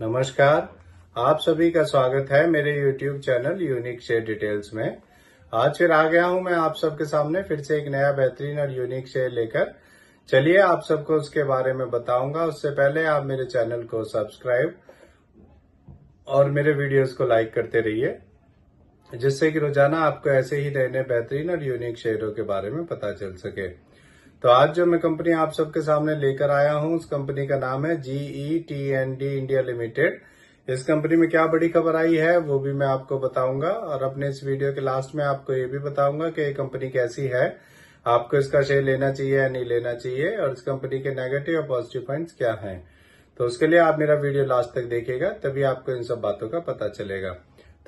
नमस्कार। आप सभी का स्वागत है मेरे YouTube channel unique share details में। आज फिर आ गया हूं मैं आप सबके सामने फिर से एक नया बेहतरीन और यूनिक शेयर लेकर। चलिए आप सबको उसके बारे में बताऊंगा। उससे पहले आप मेरे चैनल को सब्सक्राइब और मेरे वीडियोस को लाइक करते रहिए, जिससे कि रोजाना आपको ऐसे ही नए नए बेहतरीन और यूनिक शेयरों के बारे में पता चल सके। तो आज जो मैं कंपनी आप सबके सामने लेकर आया हूं, उस कंपनी का नाम है GETND इंडिया लिमिटेड। इस कंपनी में क्या बड़ी खबर आई है वो भी मैं आपको बताऊंगा, और अपने इस वीडियो के लास्ट में आपको ये भी बताऊंगा कि ये कंपनी कैसी है, आपको इसका शेयर लेना चाहिए या नहीं लेना चाहिए, और इस कंपनी के नेगेटिव और पॉजिटिव पॉइंट्स क्या हैं। तो उसके लिए आप मेरा वीडियो लास्ट तक देखिएगा, तभी आपको इन सब बातों का पता चलेगा।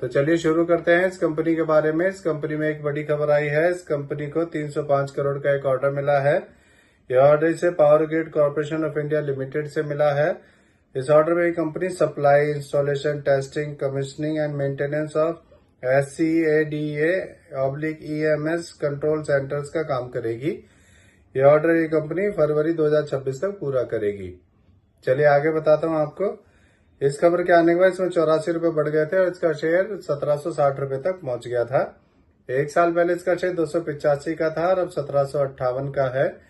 तो चलिए शुरू करते हैं इस कंपनी के बारे में। इस कंपनी में एक बड़ी खबर आई है। इस कंपनी को 305 करोड़ का एक ऑर्डर मिला है। यह ऑर्डर इसे power grid corporation of India limited से मिला है। इस ऑर्डर में company supply, installation, testing, commissioning and maintenance of SCADA/EMS control centres का काम करेगी। यह ऑर्डर ये कंपनी फरवरी 2026 तक पूरा करेगी। चलिए आगे बताता हूँ आपको। इस खबर के आने के बाद इसमें 84 रुपए बढ़ गए थे और इसका शेयर 1760 रुपए तक पहुंच गया था। एक साल पहले इसका शेयर 285 का था और अब 1758 का है।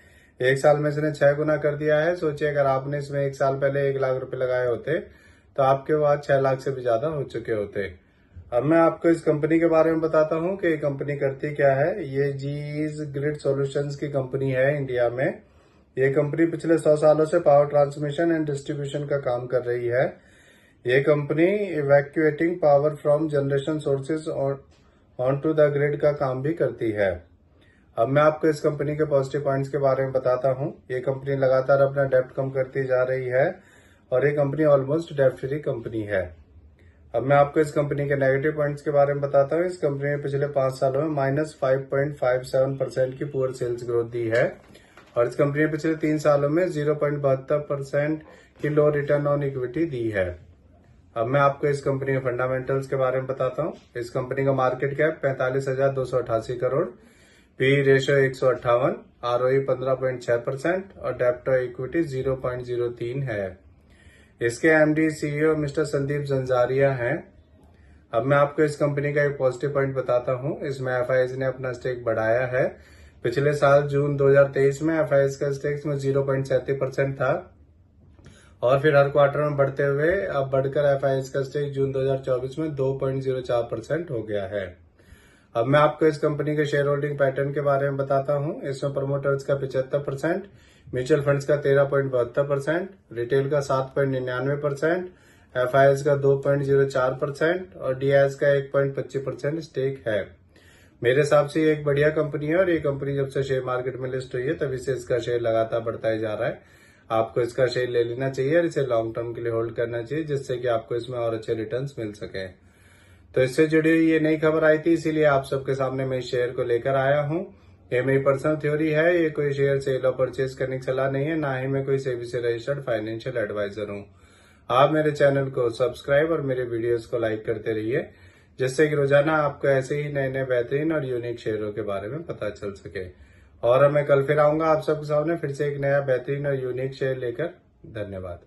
एक साल में इसने 6 गुना कर दिया है। सोचिए अगर आपने इसमें एक साल पहले 1 लाख रुपए लगाए होते तो आपके बाद 6 लाख से भी ज्यादा हो चुके होते। अब मैं आपको इस कंपनी के बारे में बताता हूँ कि ये कंपनी करती क्या है। ये जीईज ग्रिड सॉल्यूशंस की कंपनी है इंडिया में। ये कंपनी पिछले 100 सालों से पावर ट्रांसमिशन एंड डिस्ट्रीब्यूशन का काम कर रही है। ये company evacuating power from generation sources on to the grid का काम भी करती है। अब मैं आपको इस कंपनी के पॉजिटिव पॉइंट्स के बारे में बताता हूँ। ये कंपनी लगातार अपना डेप्ट कम करती जा रही है और ये कंपनी ऑलमोस्ट डेप्ट फ्री कंपनी है। अब मैं आपको इस कंपनी के नेगेटिव पॉइंट्स के बारे में बताता हूँ। इस कंपनी ने पिछले 5 सालों में -5.57% की पुअर सेल्स ग्रोथ दी है और इस कंपनी ने पिछले 3 सालों में 0.72% की लो रिटर्न ऑन इक्विटी दी है। अब मैं आपको इस कंपनी के फंडामेंटल्स के बारे में बताता हूँ। इस कंपनी का market cap 45,288 crore, P ratio 158, ROE 15.6% और डेब्ट टू इक्विटी 0.03 है। इसके MD CEO मिस्टर संदीप जंजारिया हैं। अब मैं आपको इस कंपनी का एक पॉजिटिव पॉइंट बताता हूँ। इसमें FIS ने अपना स्टेक बढ़ाया है। पिछले साल जून 2023 में FIS का स्टेक में 0.37% था और फिर हर क्वार्टर में बढ़ते हुए अब बढ़कर FIS का स्टेक जून 2024 में 2.04% हो गया है। अब मैं आपको इस कंपनी के शेयर होल्डिंग पैटर्न के बारे में बताता हूं। इसमें प्रमोटर्स का 75%, म्यूचुअल फंड्स का 13.72%, रिटेल का 7.99%, FIS का 2.04% और DIS का 1.25% स्टेक है। मेरे हिसाब से ये एक बढ़िया कंपनी है और ये कंपनी जब से शेयर मार्केट में लिस्ट हुई है तभी से इसका शेयर लगातार बढ़ता ही जा रहा है। आपको इसका शेयर ले लेना चाहिए और इसे लॉन्ग टर्म के लिए होल्ड करना चाहिए, जिससे कि आपको इसमें और अच्छे रिटर्न्स मिल सके। तो इससे जुड़ी हुई ये नई खबर आई थी, इसीलिए आप सबके सामने मैं इस शेयर को लेकर आया हूँ। ये मेरी पर्सनल थ्योरी है, ये कोई शेयर सेल और परचेज करने की सलाह नहीं है, ना ही मैं कोई सेबी से रजिस्टर्ड फाइनेंशियल एडवाइजर हूँ। आप मेरे चैनल को सब्सक्राइब और मेरे वीडियोस को लाइक करते रहिए, जिससे कि रोजाना आपको ऐसे ही नए नए बेहतरीन और यूनिक शेयरों के बारे में पता चल सके। और मैं कल फिर आऊंगा आप सबके सामने फिर से एक नया बेहतरीन और यूनिक शेयर लेकर। धन्यवाद।